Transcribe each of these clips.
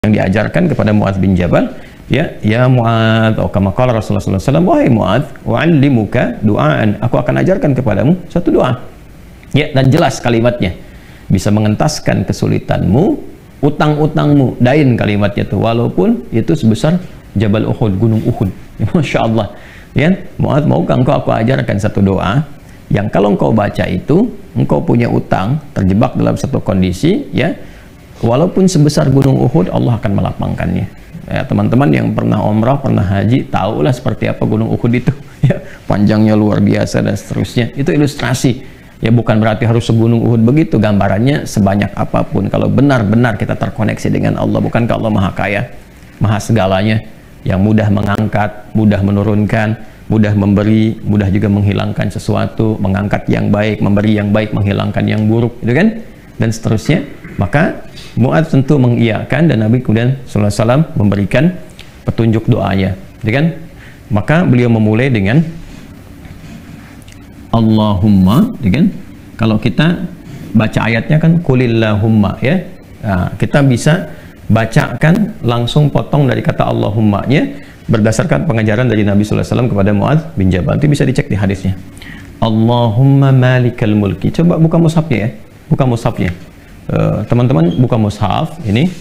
yang diajarkan kepada Mu'adz bin Jabal, ya Mu'adz, atau kama qala Rasulullah sallallahu alaihi wasallam, wahai Mu'adz, wa'allimuka du'aan, aku akan ajarkan kepadamu satu doa. Ya, dan jelas kalimatnya, bisa mengentaskan kesulitanmu, utang-utangmu, dain kalimatnya tuh, walaupun itu sebesar Jabal Uhud, gunung Uhud. Ya, Masya Allah. Ya, Mu'adz, maukah engkau aku ajarkan satu doa yang kalau engkau baca itu, engkau punya utang, terjebak dalam satu kondisi, ya, walaupun sebesar gunung Uhud, Allah akan melapangkannya. Ya, teman-teman yang pernah umrah, pernah haji, tahulah seperti apa gunung Uhud itu. Ya, panjangnya luar biasa dan seterusnya. Itu ilustrasi. Ya, bukan berarti harus segunung Uhud begitu. Gambarannya sebanyak apapun. Kalau benar-benar kita terkoneksi dengan Allah, bukankah Allah Maha Kaya, Maha segalanya, yang mudah mengangkat, mudah menurunkan, mudah memberi, mudah juga menghilangkan sesuatu, mengangkat yang baik, memberi yang baik, menghilangkan yang buruk, itu kan? Dan seterusnya. Maka Mu'adz tentu mengiyakan, dan Nabi kemudian sallallahu alaihi wasallam memberikan petunjuk doanya, gitu kan? Maka beliau memulai dengan Allahumma, gitu kan? Kalau kita baca ayatnya kan kulillahumma, ya. Nah, kita bisa bacakan langsung potong dari kata Allahumma-nya berdasarkan pengajaran dari Nabi sallallahu alaihi wasallam kepada Mu'adz bin Jabal. Itu bisa dicek di hadisnya. Allahumma malikal mulki. Coba buka mushafnya, ya. Buka mushafnya. Teman-teman buka mushaf ini,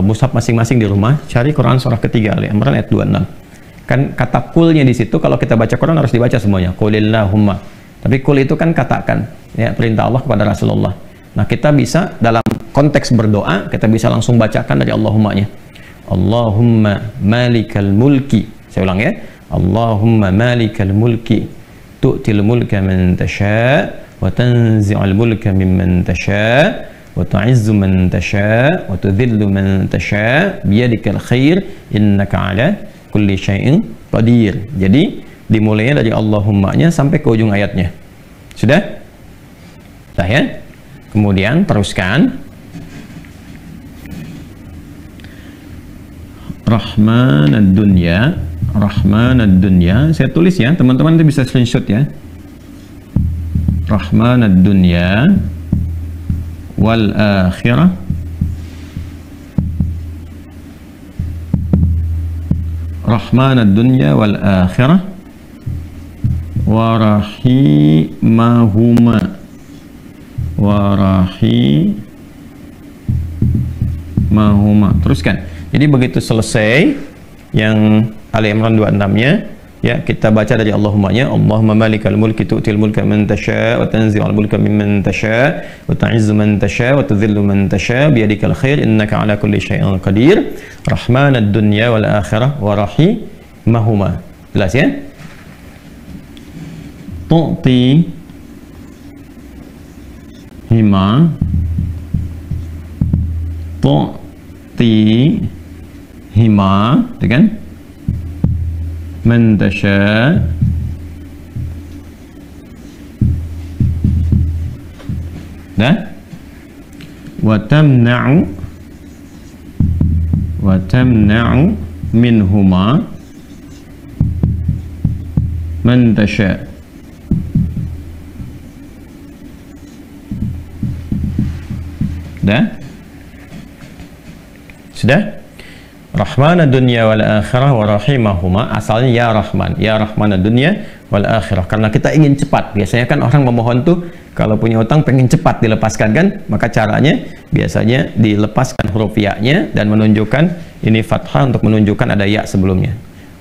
mushaf masing-masing di rumah, cari Quran surah ketiga Ali Imran ayat 26. Kan kata kulnya di situ, kalau kita baca Quran harus dibaca semuanya, kulillahumma. Tapi kul itu kan katakan, ya, perintah Allah kepada Rasulullah. Nah, kita bisa dalam konteks berdoa, kita bisa langsung bacakan dari Allahumma-nya. Allahumma malikal mulki. Saya ulang, ya. Allahumma malikal mulki tu'til mulka man tasha' wa tanzi'ul mulka mimman tasha' wa tu'izzu man tasha' wa tudhillu man tasha' biyadikal khair innaka 'ala kulli syai'in qadir. Jadi dimulainya dari Allahumma-nya sampai ke ujung ayatnya. Sudah? Sudah, ya? Kemudian teruskan Rahman ad-dunya, Rahman ad-dunya. Saya tulis, ya, teman-teman itu bisa screenshot, ya. Rahman ad-dunya wal akhirah Rahman ad-dunya wal akhirah wa rahimahuma teruskan. Jadi begitu selesai yang Ali Imran 26-nya, ya, kita baca dari Allahumma-nya, Allahumma malikal mulki tu'til mulka man tasha' wa tanzi'ul mulka mimman tasha' wa tu'izzu man tasha' wa tudhillu man tasha' biyadikal khair innaka 'ala kulli syai'in qadir. Rahmanad dunya wal akhirah wa rahimahuma. Jelas, ya? Tu'ti hima itu kan? Man tasha' dah, wa tamna'u minhuma man tasha'. Dah? Sudah? Rahman ad-dunya wal akhirah wa rahimahuma, asalnya ya Rahman, ya Rahman ad-dunya wal akhirah, karena kita ingin cepat. Biasanya kan orang memohon tuh kalau punya utang pengen cepat dilepaskan, kan? Maka caranya biasanya dilepaskan huruf ya-nya dan menunjukkan ini fathah untuk menunjukkan ada ya sebelumnya.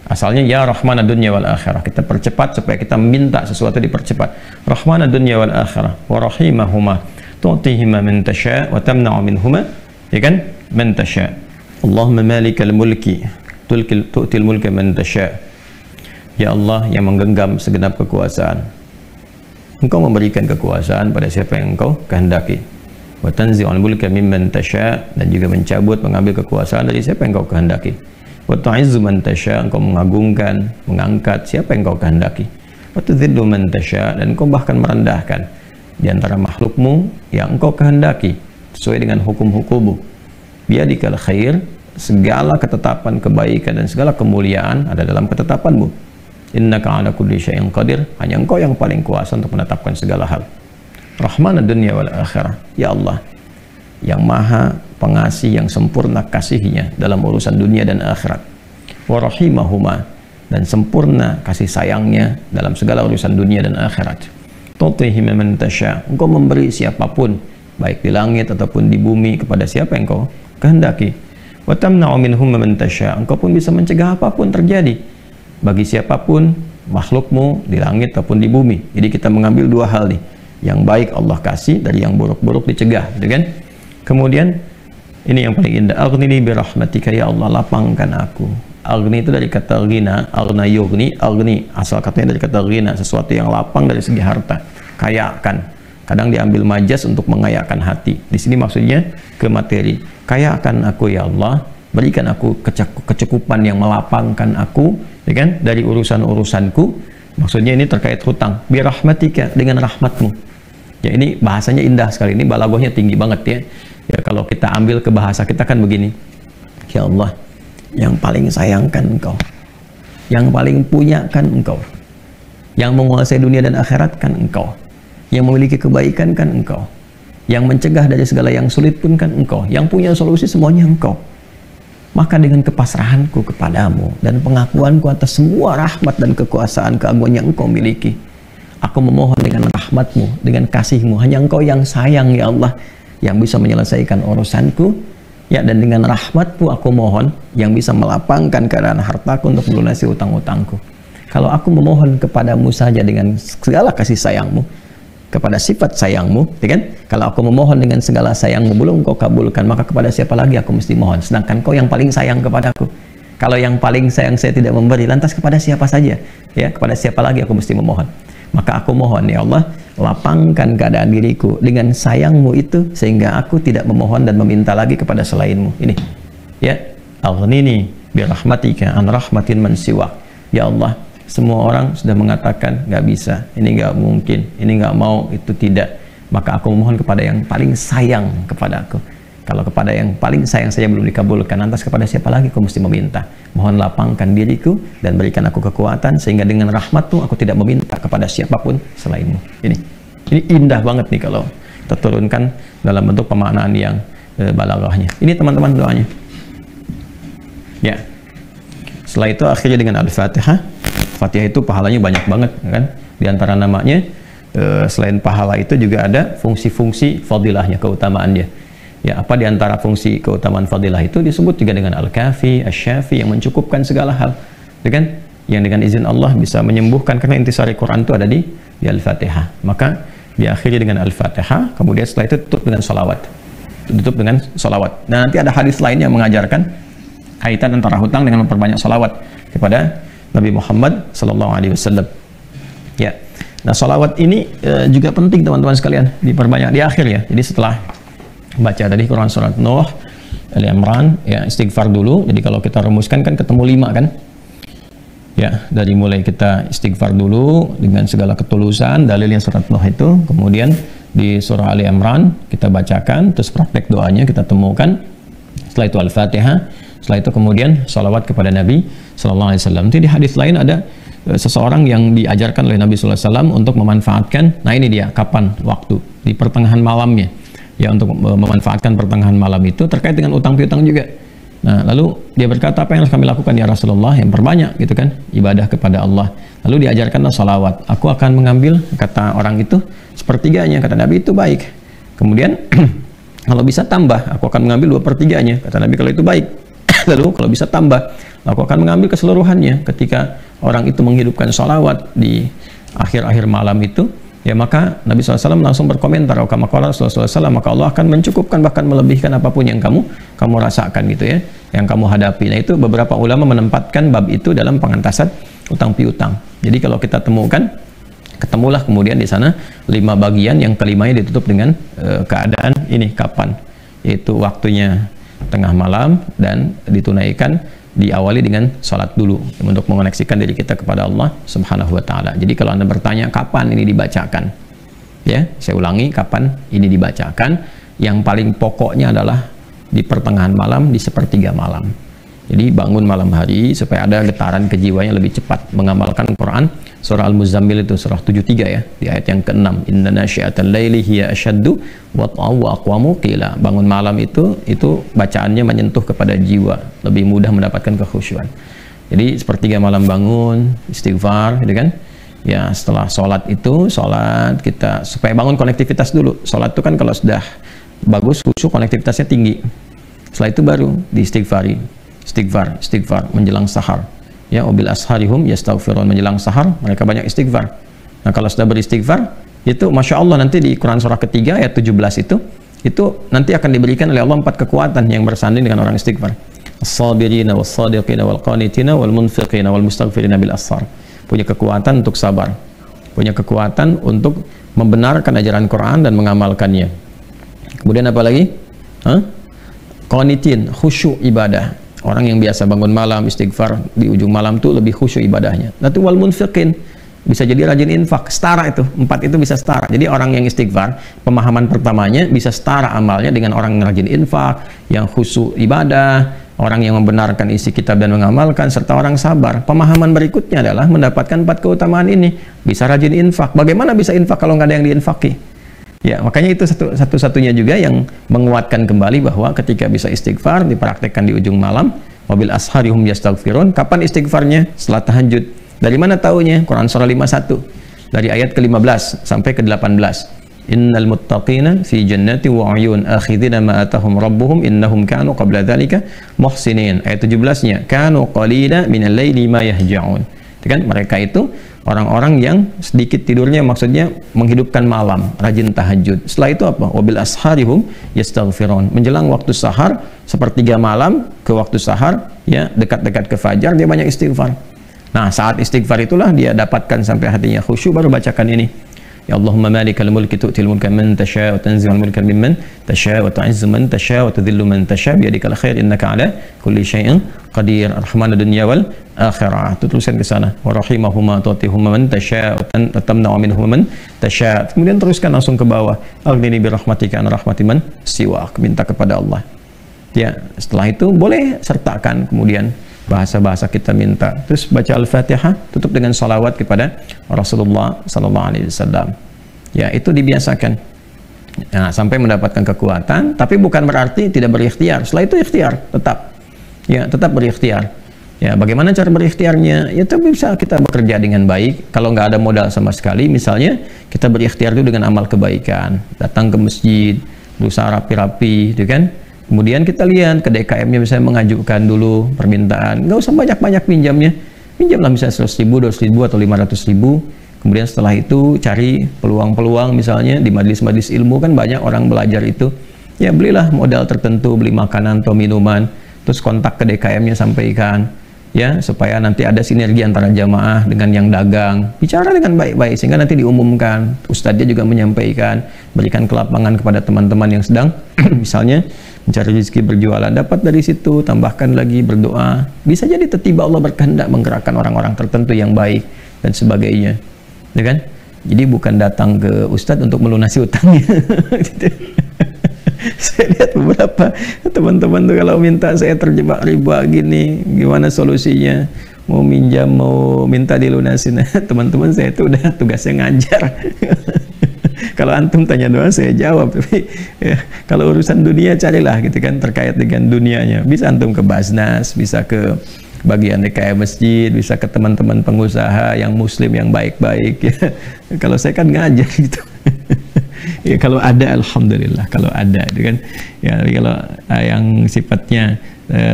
Asalnya ya Rahman ad-dunya wal akhirah, kita percepat supaya kita minta sesuatu dipercepat. Rahman ad-dunya wal akhirah wa rahimahuma tu'tihima man tasha' wa tamna'u minhuma, ya kan? Man tasha'. Allahumma malikal mulki tu'til mulka man tasha'. Ya Allah yang menggenggam segenap kekuasaan, Engkau memberikan kekuasaan pada siapa yang Engkau kehendaki. Wa tanzi'ul mulka mimman tasha', dan juga mencabut, mengambil kekuasaan dari siapa yang Engkau kehendaki. Wa tu'izzu man tasha', Engkau mengagungkan, mengangkat siapa yang Engkau kehendaki. Wa tudhillu man tasha', dan Engkau bahkan merendahkan di antara makhlukmu yang Engkau kehendaki sesuai dengan hukum-hukummu. Biyadikal khair, segala ketetapan kebaikan dan segala kemuliaan ada dalam ketetapanmu. Innaka 'ala kulli syai'in qadir, hanya Engkau yang paling kuasa untuk menetapkan segala hal. Rahman ad-dunya wal akhirah, ya Allah yang maha pengasih yang sempurna kasihnya dalam urusan dunia dan akhirat. Wa rahimahuma, dan sempurna kasih sayangnya dalam segala urusan dunia dan akhirat. Tu'tihi man tasya, engkau memberi siapapun, baik di langit ataupun di bumi, kepada siapa yang engkau kehendaki. Wa tamna'u minhum man tasya, engkau pun bisa mencegah apapun terjadi bagi siapapun makhlukmu di langit ataupun di bumi. Jadi kita mengambil dua hal nih, yang baik Allah kasih, dari yang buruk-buruk dicegah, gitu kan? Kemudian ini yang paling indah, aghnini bi rahmatika, ya Allah lapangkan aku. Aghni itu dari kata ghina, aghna yughni, aghni asal katanya dari kata ghina, sesuatu yang lapang dari segi harta, kayakan. Kadang diambil majas untuk mengayakan hati. Di sini maksudnya ke materi. Kayakan aku ya Allah, berikan aku kecukupan yang melapangkan aku, ya kan, dari urusan-urusanku. Maksudnya ini terkait hutang. Bi rahmatika, dengan rahmatmu. Ya, ini bahasanya indah sekali. Ini balaghahnya tinggi banget ya. Ya, kalau kita ambil ke bahasa kita kan begini. Ya Allah, yang paling sayangkan engkau, yang paling punya kan engkau, yang menguasai dunia dan akhirat kan engkau, yang memiliki kebaikan kan engkau, yang mencegah dari segala yang sulit pun kan engkau, yang punya solusi semuanya engkau. Maka dengan kepasrahanku kepadamu dan pengakuanku atas semua rahmat dan kekuasaan keagungan yang engkau miliki, aku memohon dengan rahmatmu, dengan kasihmu, hanya engkau yang sayang ya Allah, yang bisa menyelesaikan urusanku. Ya, dan dengan rahmatmu aku mohon, yang bisa melapangkan keadaan hartaku untuk melunasi utang-utangku. Kalau aku memohon kepadamu saja dengan segala kasih sayangmu, kepada sifat sayangmu, ya kan? Kalau aku memohon dengan segala sayangmu belum kau kabulkan, maka kepada siapa lagi aku mesti mohon? Sedangkan kau yang paling sayang kepadaku. Kalau yang paling sayang saya tidak memberi, lantas kepada siapa saja? Ya, kepada siapa lagi aku mesti memohon? Maka aku mohon ya Allah, lapangkan keadaan diriku dengan sayangmu itu, sehingga aku tidak memohon dan meminta lagi kepada selainmu. Ini ya, aghnini bi rahmatika an rahmatin man siwak. Ya Allah, semua orang sudah mengatakan nggak bisa, ini nggak mungkin, ini nggak mau, itu tidak. Maka aku memohon kepada yang paling sayang kepada aku. Kalau kepada yang paling sayang saja belum dikabulkan, lantas kepada siapa lagi aku mesti meminta? Mohon lapangkan diriku dan berikan aku kekuatan, sehingga dengan rahmatmu aku tidak meminta kepada siapapun selainmu. Ini indah banget nih kalau kita turunkan dalam bentuk pemaknaan yang balaghahnya. Ini teman-teman doanya. Ya. Setelah itu akhirnya dengan Al-Fatihah. Fatihah itu pahalanya banyak banget, kan? Di antara namanya, selain pahala itu juga ada fungsi-fungsi fadilahnya, keutamaannya. Ya, apa di antara fungsi keutamaan fadilah itu disebut juga dengan Al-Kafi, Asy-Syafi, yang mencukupkan segala hal, ya kan? Yang dengan izin Allah bisa menyembuhkan, karena intisari Quran itu ada di Al-Fatihah. Maka diakhiri dengan Al-Fatihah, kemudian setelah itu tutup dengan salawat. Tutup dengan salawat. Nah, nanti ada hadis lain yang mengajarkan kaitan antara hutang dengan memperbanyak salawat kepada Nabi Muhammad SAW. Ya. Nah, salawat ini juga penting teman-teman sekalian, diperbanyak di akhir ya. Jadi setelah baca tadi Quran surat Nuh, Ali Imran, ya istighfar dulu. Jadi kalau kita rumuskan kan ketemu 5 kan? Ya, dari mulai kita istighfar dulu dengan segala ketulusan, dalilnya surat Nuh itu, kemudian di surah Ali Imran kita bacakan, terus praktek doanya kita temukan. Setelah itu Al-Fatihah, setelah itu kemudian salawat kepada Nabi Sallallahu Alaihi Wasallam. Di hadis lain ada seseorang yang diajarkan oleh Nabi Sallallahu Alaihi Wasallam untuk memanfaatkan, nah ini dia, kapan waktu, di pertengahan malamnya. Ya, untuk memanfaatkan pertengahan malam itu terkait dengan utang piutang juga. Nah, lalu dia berkata, apa yang harus kami lakukan ya Rasulullah? Yang perbanyak gitu kan, ibadah kepada Allah. Lalu diajarkanlah salawat. Aku akan mengambil, kata orang itu, sepertiganya. Kata Nabi, itu baik. Kemudian kalau bisa tambah, aku akan mengambil 2/3-nya. Kata Nabi, kalau itu baik. Lalu kalau bisa tambah, aku akan mengambil keseluruhannya. Ketika orang itu menghidupkan salawat di akhir-akhir malam itu, ya maka Nabi SAW langsung berkomentar, maka Allah akan mencukupkan, bahkan melebihkan apapun yang kamu rasakan gitu ya, yang kamu hadapi. Nah, itu beberapa ulama menempatkan bab itu dalam pengentasan utang piutang. Jadi kalau kita temukan, ketemulah kemudian di sana 5 bagian, yang kelimanya ditutup dengan keadaan ini kapan, yaitu waktunya tengah malam, dan ditunaikan diawali dengan salat dulu untuk mengoneksikan diri kita kepada Allah Subhanahu wa taala. Jadi kalau Anda bertanya kapan ini dibacakan? Ya, saya ulangi, kapan ini dibacakan? Yang paling pokoknya adalah di pertengahan malam, di 1/3 malam. Jadi bangun malam hari supaya ada getaran ke jiwanya lebih cepat mengamalkan Quran. Surah Al-Muzammil itu surah 73 ya, di ayat yang ke-6. Inna nasyi'atal laili hiya asyaddu wat'an wa aqwamu qila. Bangun malam itu bacaannya menyentuh kepada jiwa, lebih mudah mendapatkan kekhusyuan. Jadi sepertiga malam bangun, istighfar gitu kan. Ya, setelah sholat kita supaya bangun konektivitas dulu. Sholat itu kan kalau sudah bagus khusyuk, konektivitasnya tinggi. Setelah itu baru diistighfari. Istighfar menjelang sahar. Ya, wabil asharihum yastaghfirun, menjelang sahar mereka banyak istighfar. Nah, kalau sudah beristighfar, itu Masya Allah nanti di Quran surah ketiga ayat 17 itu nanti akan diberikan oleh Allah 4 kekuatan yang bersanding dengan orang istighfar. As-sabirina was-sadiqina wal-qanitina wal-munfiqina wal-mustaghfirina bil ashar. Punya kekuatan untuk sabar, punya kekuatan untuk membenarkan ajaran Quran dan mengamalkannya. Kemudian apa lagi? Qanitin, khusyuk ibadah. Orang yang biasa bangun malam istighfar di ujung malam tuh lebih khusyuk ibadahnya. Nanti wal munfiqin, bisa jadi rajin infak, setara itu. 4 itu bisa setara. Jadi orang yang istighfar, pemahaman pertamanya bisa setara amalnya dengan orang yang rajin infak, yang khusyuk ibadah, orang yang membenarkan isi kitab dan mengamalkan, serta orang sabar. Pemahaman berikutnya adalah mendapatkan 4 keutamaan ini. Bisa rajin infak. Bagaimana bisa infak kalau nggak ada yang diinfaki? Ya, makanya itu satu-satunya juga yang menguatkan kembali bahwa ketika bisa istighfar dipraktekkan di ujung malam, wabil asharihum yastaghfirun. Kapan istighfarnya? Setelah tahajud. Dari mana taunya? Quran surah 51 dari ayat ke-15 sampai ke-18. Innal muttaqina fi jannati wa 'uyun akhidina ma atahum rabbuhum innahum kanu qabla dzalika muhsinin. Ayat 17-nya, kanu qalila minal laili ma yahja'un. Kan mereka itu orang-orang yang sedikit tidurnya, maksudnya menghidupkan malam, rajin tahajud. Setelah itu apa? Wabil asharihum yastaghfirun. Menjelang waktu sahar, sepertiga malam ke waktu sahar, ya dekat-dekat ke fajar dia banyak istighfar. Nah, saat istighfar itulah dia dapatkan sampai hatinya khusyuk, baru bacakan ini. Ya Allahumma malikal mulki tu'til mulka man tasha wa tanzi'ul mulka mimman tasha wa tu'izzu man tasha wa tudhillu man tasha bi yadikal khair innaka ala kulli syai'in qadir arhamanud dunya wal akhirah. Itu tulisan ke sana. Wa rahimahuma tu'tihuma man tasha wa tamna'u minhum man tasha. Kemudian teruskan langsung ke bawah. Aghnini bi rahmatika an rahmati man siwak. Minta kepada Allah. Ya, setelah itu boleh sertakan kemudian bahasa-bahasa kita minta. Terus baca Al-Fatihah, tutup dengan salawat kepada Rasulullah sallallahu alaihi wasallam. Ya, itu dibiasakan. Nah, sampai mendapatkan kekuatan, tapi bukan berarti tidak berikhtiar. Setelah itu ikhtiar tetap. Ya, tetap berikhtiar. Ya, bagaimana cara berikhtiarnya? Ya, tapi bisa kita bekerja dengan baik. Kalau nggak ada modal sama sekali, misalnya kita berikhtiar itu dengan amal kebaikan. Datang ke masjid, berusaha rapi-rapi, gitu kan? Kemudian kita lihat ke DKM-nya, misalnya mengajukan dulu permintaan, nggak usah banyak-banyak pinjamnya, pinjamlah misalnya 100.000, 200.000 atau 500.000. Kemudian setelah itu cari peluang-peluang, misalnya di majelis-majelis ilmu kan banyak orang belajar itu, ya belilah modal tertentu, beli makanan atau minuman, terus kontak ke DKM-nya, sampaikan, ya supaya nanti ada sinergi antara jamaah dengan yang dagang, bicara dengan baik-baik sehingga nanti diumumkan, ustadznya juga menyampaikan, berikan kelapangan kepada teman-teman yang sedang misalnya mencari rezeki berjualan, dapat dari situ, tambahkan lagi berdoa, bisa jadi tiba-tiba Allah berkehendak menggerakkan orang-orang tertentu yang baik dan sebagainya, ya kan? Jadi bukan datang ke ustadz untuk melunasi utangnya. Saya lihat beberapa teman-teman tuh kalau minta, saya terjebak riba gini, gimana solusinya? Mau minjam, mau minta dilunasin. Teman-teman saya itu udah tugasnya ngajar. Kalau antum tanya doa saya jawab, tapi ya, kalau urusan dunia carilah gitu kan, terkait dengan dunianya. Bisa antum ke Basnas, bisa ke bagian DKM masjid, bisa ke teman-teman pengusaha yang muslim yang baik-baik ya. Kalau saya kan ngajar gitu. Ya kalau ada alhamdulillah, kalau ada itu kan. Ya kalau yang sifatnya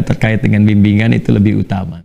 terkait dengan bimbingan itu lebih utama.